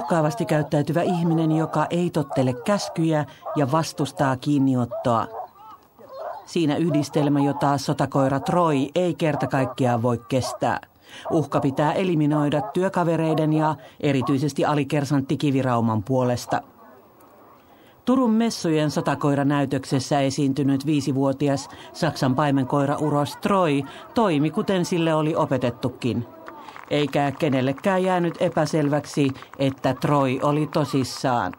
uhkaavasti käyttäytyvä ihminen, joka ei tottele käskyjä ja vastustaa kiinniottoa. Siinä yhdistelmä, jota sotakoira Troy ei kerta kaikkiaan voi kestää. Uhka pitää eliminoida työkavereiden ja erityisesti alikersantti Kivirauman puolesta. Turun messujen sotakoiranäytöksessä esiintynyt 5-vuotias Saksan paimenkoira uros Troy toimi kuten sille oli opetettukin. Eikä kenellekään jäänyt epäselväksi, että Troy oli tosissaan.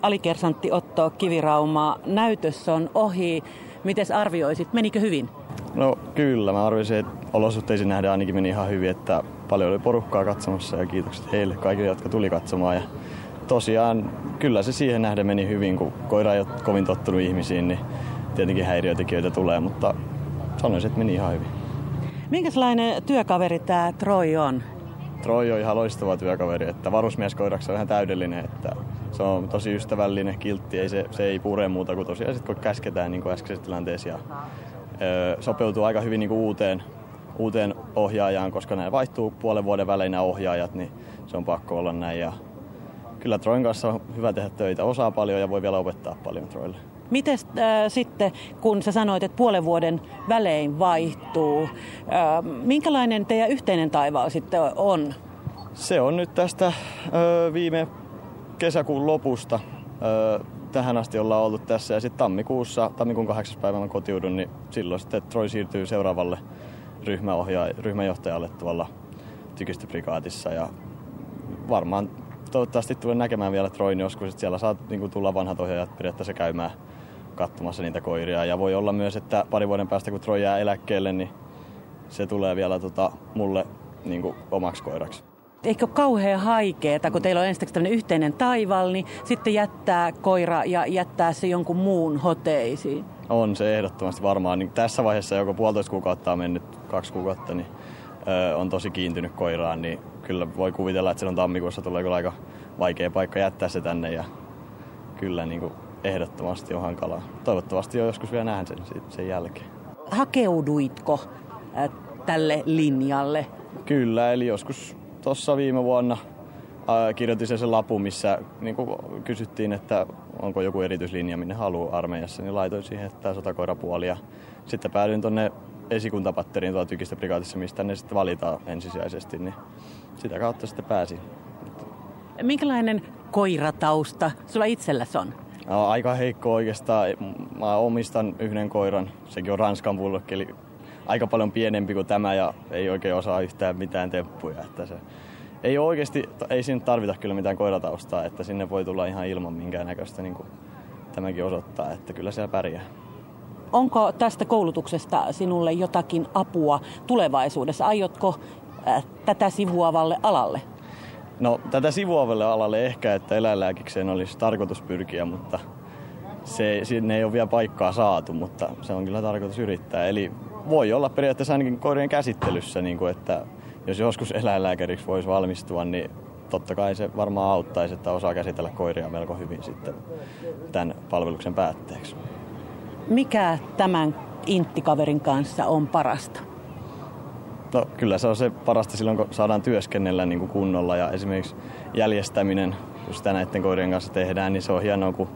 Alikersantti Otto Kivirauma, näytös on ohi. Mites arvioisit? Menikö hyvin? No kyllä, mä arvioisin, että olosuhteisiin nähdään ainakin meni ihan hyvin, että paljon oli porukkaa katsomassa ja kiitokset heille kaikille, jotka tuli katsomaan. Ja tosiaan kyllä se siihen nähden meni hyvin, kun koira ei ole kovin tottunut ihmisiin, niin tietenkin häiriötekijöitä tulee, mutta sanoisin, että meni ihan hyvin. Minkälainen työkaveri tämä Troy on? Troy on ihan loistava työkaveri, että varusmieskoiraksi on ihan täydellinen, että se on tosi ystävällinen, kiltti, se ei pure muuta kuin tosiaan sit, kun käsketään niin kuin äskeisessä tilanteessa. Ja, sopeutuu aika hyvin niin kuin uuteen ohjaajaan, koska nämä vaihtuu puolen vuoden välein nämä ohjaajat, niin se on pakko olla näin. Ja kyllä Troyn kanssa on hyvä tehdä töitä, osaa paljon ja voi vielä opettaa paljon Troylle. Mites sitten, kun sä sanoit, että puolen vuoden välein vaihtuu, minkälainen teidän yhteinen taival sitten on? Se on nyt tästä viime kesäkuun lopusta. Tähän asti ollaan oltu tässä ja sitten tammikuun 8. päivänä kotiudun, niin silloin sitten Troy siirtyy seuraavalle ryhmäjohtajalle tuolla tykistöprikaatissa ja varmaan toivottavasti tulen näkemään vielä Troyn joskus, että siellä saa niin tulla vanhat ohjaajat periaatteessa käymään katsomassa niitä koiria ja voi olla myös, että parin vuoden päästä kun Troy jää eläkkeelle, niin se tulee vielä mulle niin omaksi koiraksi. Eikö ole kauhean haikeeta, kun teillä on ensiksi tämmöinen yhteinen taival, niin sitten jättää koira ja jättää se jonkun muun hoteisiin? On se ehdottomasti varmaan. Niin tässä vaiheessa joko 1,5 kuukautta on mennyt 2 kuukautta, niin on tosi kiintynyt koiraan, niin kyllä voi kuvitella, että silloin tammikuussa tulee kyllä aika vaikea paikka jättää se tänne ja kyllä niin kuin ehdottomasti on hankalaa. Toivottavasti jo joskus vielä näen sen jälkeen. Hakeuduitko tälle linjalle? Kyllä, eli joskus tuossa viime vuonna kirjoitin sen lapun, missä niin kysyttiin, että onko joku erityislinja, minne haluaa armeijassa, niin laitoin siihen, että tämä sotakoirapuoli. Ja sitten päädyin tuonne esikuntapatteriin tuolla tykistöprikaatissa, mistä ne sitten valitaan ensisijaisesti, niin sitä kautta sitten pääsin. Minkälainen koiratausta sulla itselläsi on? No, aika heikko oikeastaan. Mä omistan yhden koiran, sekin on Ranskan bullokki, eli aika paljon pienempi kuin tämä ja ei oikein osaa yhtään mitään temppuja. Että se ei oikeasti, ei siinä tarvita kyllä mitään koirataustaa, että sinne voi tulla ihan ilman minkäännäköistä, niin kuin tämäkin osoittaa, että kyllä siellä pärjää. Onko tästä koulutuksesta sinulle jotakin apua tulevaisuudessa? Aiotko tätä sivuavalle alalle? No tätä sivuavalle alalle ehkä, että eläinlääkikseen olisi tarkoitus pyrkiä, mutta sinne ei ole vielä paikkaa saatu, mutta se on kyllä tarkoitus yrittää. Eli voi olla periaatteessa ainakin koirien käsittelyssä, niin kuin, että jos joskus eläinlääkäriksi voisi valmistua, niin totta kai se varmaan auttaisi, että osaa käsitellä koiria melko hyvin sitten tämän palveluksen päätteeksi. Mikä tämän inttikaverin kanssa on parasta? No kyllä se on se parasta silloin, kun saadaan työskennellä niin kuin kunnolla ja esimerkiksi jäljestäminen, kun sitä näiden koirien kanssa tehdään, niin se on hienoa, kun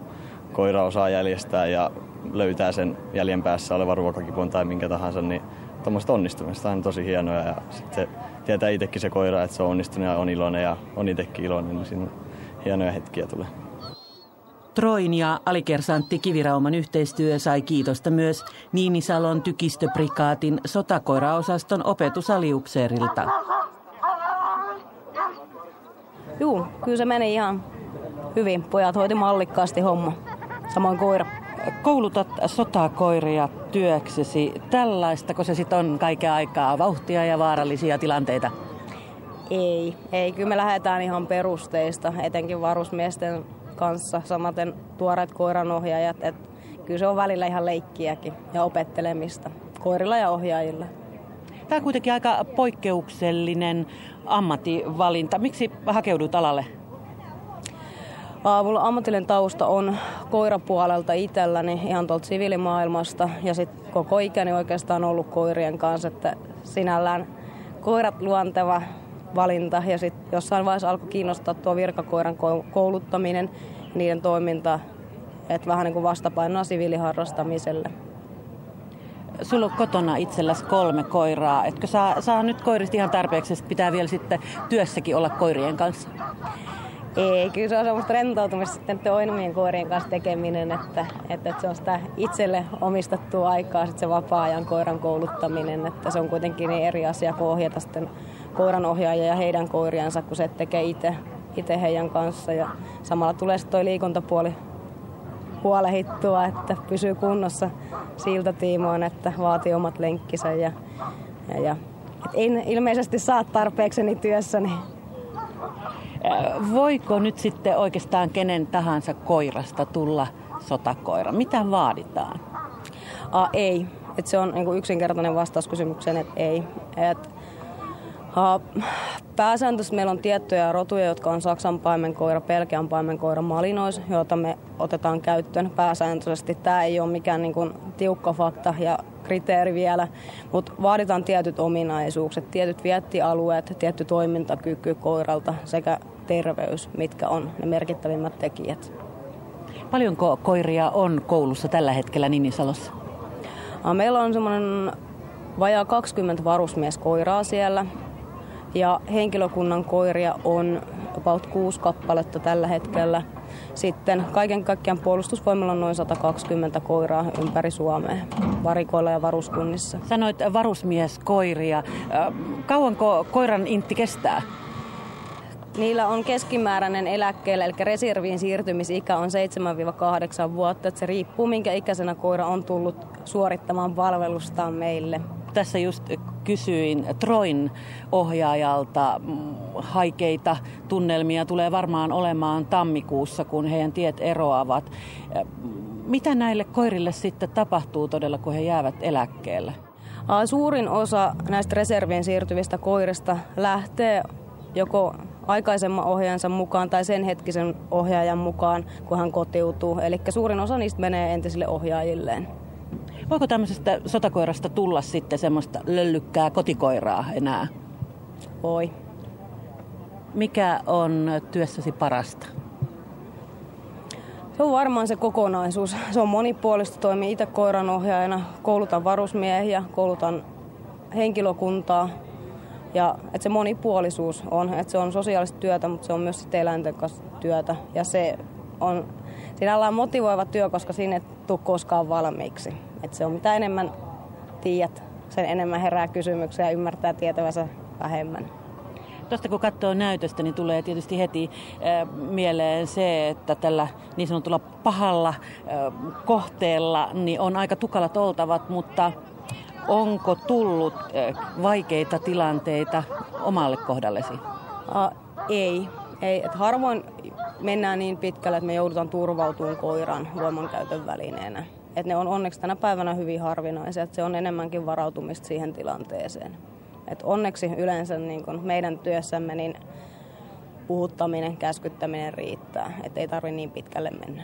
koira osaa jäljestää ja löytää sen jäljen päässä olevan ruokakipon tai minkä tahansa, niin tuommoista onnistumista on tosi hienoja ja sitten tietää itsekin se koira, että se on onnistunut ja on iloinen ja on itsekin iloinen, niin siinä hienoja hetkiä tulee. Troyn ja alikersantti Kivirauman yhteistyö sai kiitosta myös Niinisalon tykistöprikaatin sotakoiraosaston opetusaliupseerilta. Juu, kyllä se meni ihan hyvin. Pojat hoiti mallikkaasti homma. Samoin koira. Koulutat sotakoiria työksesi. Tällaistako se sitten on kaiken aikaa? Vauhtia ja vaarallisia tilanteita? Ei. Kyllä me lähdetään ihan perusteista, etenkin varusmiesten kanssa. Samaten tuoreet koiranohjaajat. Kyllä se on välillä ihan leikkiäkin ja opettelemista koirilla ja ohjaajilla. Tämä on kuitenkin aika poikkeuksellinen ammattivalinta. Miksi hakeudut alalle? Mulla ammatillinen tausta on koirapuolelta itselläni ihan tuolta siviilimaailmasta ja sitten koko ikäni oikeastaan ollut koirien kanssa, että sinällään koirat luonteva valinta. Ja sitten jossain vaiheessa alkoi kiinnostaa tuo virkakoiran kouluttaminen, niiden toiminta, että vähän niin kuin vastapainoa siviiliharrastamiselle. Sulla on kotona itselläsi 3 koiraa. Etkö saa nyt koirista ihan tarpeeksi, että pitää vielä sitten työssäkin olla koirien kanssa? Ei, kyllä se on semmoista rentoutumista sitten omien koirien kanssa tekeminen, että se on sitä itselle omistettua aikaa, sitten se vapaa-ajan koiran kouluttaminen, että se on kuitenkin niin eri asia kuin ohjata sitten koiranohjaajia ja heidän koiriansa, kun se tekee itse heidän kanssa. Ja samalla tulee sitten toi liikuntapuoli huolehittua, että pysyy kunnossa siltä tiimoin, että vaatii omat lenkkisä ja en ilmeisesti saa tarpeekseni työssäni. Voiko nyt sitten oikeastaan kenen tahansa koirasta tulla sotakoira? Mitä vaaditaan? Ei. Et se on niin kuin yksinkertainen vastaus kysymykseen, että ei. Pääsääntöisesti meillä on tiettyjä rotuja, jotka on Saksan paimenkoira, Belgian paimenkoira, malinois, joita me otetaan käyttöön pääsääntöisesti. Tämä ei ole mikään niin kuin tiukka fakta ja kriteeri vielä, mutta vaaditaan tietyt ominaisuukset, tietyt viettialueet, tietty toimintakyky koiralta sekä terveys, mitkä on ne merkittävimmät tekijät. Paljonko koiria on koulussa tällä hetkellä Niinisalossa? Meillä on semmoinen vajaa 20 varusmieskoiraa siellä ja henkilökunnan koiria on about 6 kappaletta tällä hetkellä. Sitten kaiken kaikkiaan puolustusvoimilla on noin 120 koiraa ympäri Suomea, varikoilla ja varuskunnissa. Sanoit varusmieskoiria. Kauanko koiran intti kestää? Niillä on keskimääräinen eläkkeellä, eli reserviin siirtymisikä on 7-8 vuotta. Että se riippuu, minkä ikäisenä koira on tullut suorittamaan palvelustaan meille. Tässä just kysyin Troin ohjaajalta. Haikeita tunnelmia tulee varmaan olemaan tammikuussa, kun heidän tiet eroavat. Mitä näille koirille sitten tapahtuu todella, kun he jäävät eläkkeelle? Suurin osa näistä reserviin siirtyvistä koirista lähtee joko aikaisemman ohjaajansa mukaan tai sen hetkisen ohjaajan mukaan, kun hän kotiutuu. Eli suurin osa niistä menee entisille ohjaajilleen. Voiko tämmöisestä sotakoirasta tulla sitten semmoista löllykkää kotikoiraa enää? Voi. Mikä on työssäsi parasta? Se on varmaan se kokonaisuus. Se on monipuolista. Toimin itse koiranohjaajana, koulutan varusmiehiä, koulutan henkilökuntaa. Ja että se monipuolisuus on, että se on sosiaalista työtä, mutta se on myös eläinten kanssa työtä. Ja se on sinällään motivoiva työ, koska siinä ei tule koskaan valmiiksi. Että se on mitä enemmän tiedät, sen enemmän herää kysymyksiä ja ymmärtää tietävänsä vähemmän. Tuosta kun katsoo näytöstä, niin tulee tietysti heti mieleen se, että tällä niin sanotulla pahalla kohteella niin on aika tukalat oltavat, mutta onko tullut vaikeita tilanteita omalle kohdallesi? Ei. Että harvoin mennään niin pitkälle, että me joudutaan turvautumaan koiran voimankäytön välineenä. Että ne on onneksi tänä päivänä hyvin harvinaisia, että se on enemmänkin varautumista siihen tilanteeseen. Et onneksi yleensä niin kun meidän työssämme niin puhuttaminen, käskyttäminen riittää, että ei tarvitse niin pitkälle mennä.